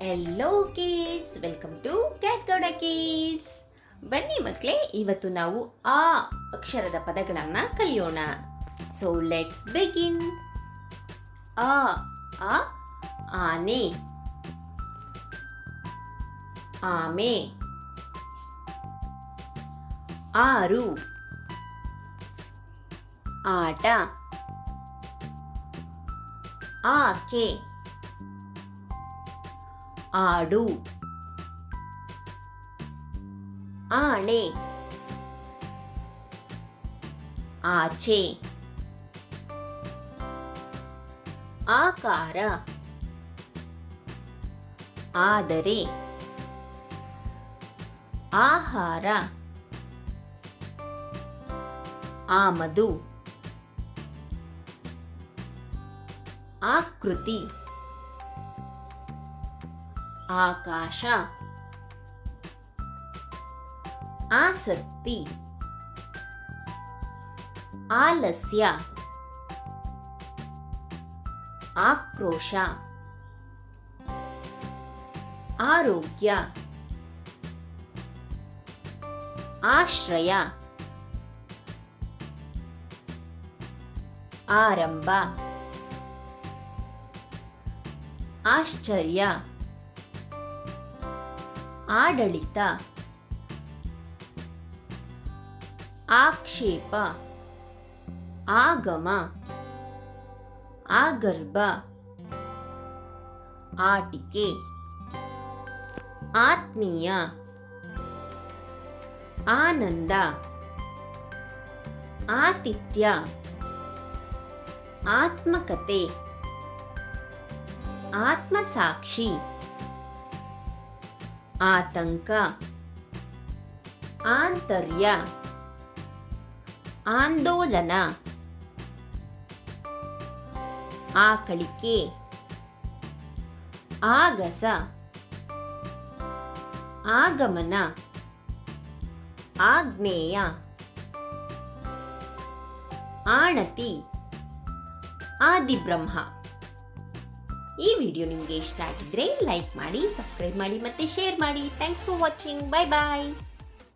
Hello kids, welcome to Cat Gowda kids. ಬನ್ನಿ ಮಕ್ಕಳೇ, ಇವತ್ತು ನಾವು ಆ ಅಕ್ಷರದ ಪದಗಳನ್ನು ಕಲಿಯೋಣ. So let's begin. ಆ ಆ ಆನೆ, ಆಮೆ, ಆರು, ಆಟ, ಆಕೆ, ಆಡು, ಆಣೆ, ಆಚೆ, ಆಕಾರ, ಆದರೆ, ಆಹಾರ, ಆಮದು, ಆಕೃತಿ, ಆಕಾಶ, ಆಸಕ್ತಿ, ಆಲಸ್ಯ, ಆಕ್ರೋಶ, ಆರೋಗ್ಯ, ಆಶ್ರಯ, ಆರಂಭ, ಆಶ್ಚರ್ಯ, ಆಡಳಿತ, ಆಕ್ಷೇಪ, ಆಗಮ, ಆಗರ್ಭ, ಆಟಿಕೆ, ಆತ್ಮೀಯ, ಆನಂದ, ಆತಿಥ್ಯ, ಆತ್ಮಕತೆ, ಆತ್ಮಸಾಕ್ಷಿ, ಆತಂಕ, ಆಂತರ್ಯ, ಆಂದೋಲನ, ಆಕಳಿಕೆ, ಆಗಸ, ಆಗಮನ, ಆಗ್ನೇಯ, ಆಣತಿ, ಆದಿಬ್ರಹ್ಮ. ಈ ವಿಡಿಯೋ ನಿಮಗೆ ಇಷ್ಟ ಆಗಿದ್ರೆ ಲೈಕ್ ಮಾಡಿ, ಸಬ್ಸ್ಕ್ರೈಬ್ ಮಾಡಿ ಮತ್ತು ಶೇರ್ ಮಾಡಿ. Thanks for watching. Bye bye.